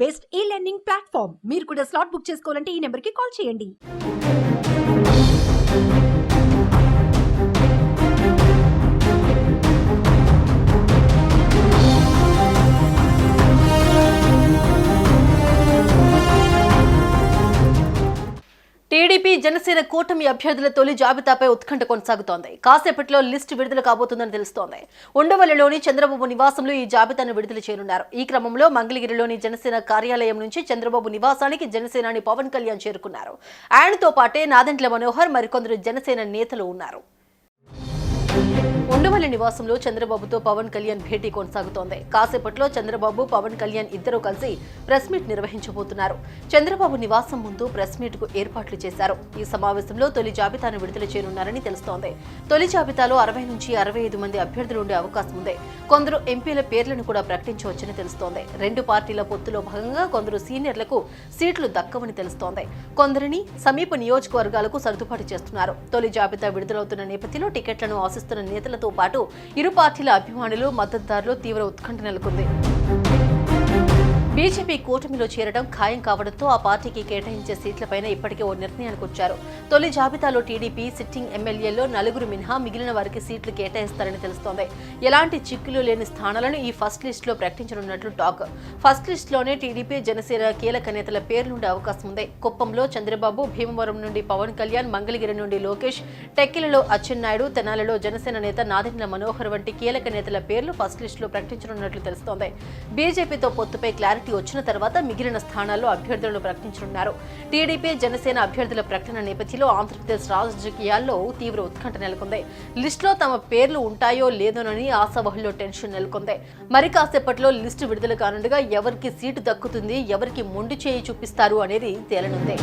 Best ఈ learning platform. మీరు కూడా స్లాట్ బుక్ చేసుకోవాలంటే ఈ నెంబర్కి కాల్ చేయండి. టీడీపీ జనసేన కూటమి అభ్యర్థుల తొలి జాబితాపై ఉత్కంఠ కొనసాగుతోంది. కాసేపట్లో లిస్టు విడుదల కాబోతుందని తెలుస్తోంది. ఉండవల్లిలోని చంద్రబాబు నివాసంలో ఈ జాబితాను విడుదల చేయనున్నారు. ఈ క్రమంలో మంగళగిరిలోని జనసేన కార్యాలయం నుంచి చంద్రబాబు నివాసానికి జనసేనాని పవన్ కళ్యాణ్ చేరుకున్నారు. ఆయనతో పాటే నాదెండ్ల మనోహర్ మరికొందరు జనసేన నేతలు ఉన్నారు. ఉండవల్లి నివాసంలో చంద్రబాబుతో పవన్ కళ్యాణ్ భేటీ కొనసాగుతోంది. కాసేపట్లో చంద్రబాబు పవన్ కళ్యాణ్ ఇద్దరూ కలిసి ప్రెస్ మీట్ నిర్వహించబోతున్నారు. చంద్రబాబు నివాసం ముందు ప్రెస్ మీట్ కు ఏర్పాట్లు చేశారు. ఈ సమావేశంలో తొలి జాబితాను విడుదల చేయనున్నారని తెలుస్తోంది. తొలి జాబితాలో 60 నుంచి 65 మంది అభ్యర్థులు ఉండే అవకాశం ఉంది. కొందరు ఎంపీల పేర్లను కూడా ప్రకటించవచ్చని తెలుస్తోంది. రెండు పార్టీల పొత్తులో భాగంగా కొందరు సీనియర్లకు సీట్లు దక్కవని తెలుస్తోంది. కొందరిని సమీప నియోజకవర్గాలకు సర్దుబాటు చేస్తున్నారు. తొలి జాబితా విడుదలవుతున్న నేపథ్యంలో టికెట్లను ఆశిస్తున్న నేతలతో పాటు ఇరు పార్టీల అభిమానులు మద్దతుదారులు తీవ్ర ఉత్కంఠ నెలకొంది. బీజేపీ కూటమిలో చేరడం ఖాయం కావడంతో ఆ పార్టీకి కేటాయించే సీట్లపైన ఇప్పటికే ఓ నిర్ణయానికి వచ్చారు. తొలి జాబితాలో టీడీపీ సిట్టింగ్ ఎమ్మెల్యేల్లో 4 మినహా మిగిలిన వారికి సీట్లు కేటాయిస్తారని తెలుస్తోంది. ఎలాంటి చిక్కులు లేని స్థానాలను ఈ ఫస్ట్ లిస్ట్ లో ప్రకటించనున్నట్లు టాక్. ఫస్ట్ లిస్ట్ లోనే టీడీపీ జనసేన కీలక నేతల పేర్లుండే అవకాశం ఉంది. కుప్పంలో చంద్రబాబు, భీమవరం నుండి పవన్ కళ్యాణ్, మంగళగిరి నుండి లోకేష్, టెక్కిలలో అచ్చెన్నాయుడు, తెనాలిలో జనసేన నేత నాదెండ్ల మనోహర్ వంటి కీలక నేతల పేర్లు ఫస్ట్ లిస్ట్ లో ప్రకటించనున్నట్లు తెలుస్తోంది. బీజేపీతో పొత్తుపై క్లారిటీ వచ్చిన తర్వాత మిగిలిన స్థానాల్లో అభ్యర్థులను ప్రకటించనున్నారు. టీడీపీ జనసేన అభ్యర్థుల ప్రకటన నేపథ్యంలో ఆంధ్రప్రదేశ్ రాజకీయాల్లో తీవ్ర ఉత్కంఠ నెలకొంది. లిస్టులో తమ పేర్లు ఉంటాయో లేదోనని ఆశావహుల్లో టెన్షన్ నెలకొంది. మరి కాసేపట్లో లిస్టు విడుదల కానుండగా ఎవరికి సీటు దక్కుతుంది, ఎవరికి మొండి చేయి చూపిస్తారు అనేది తేలనుంది.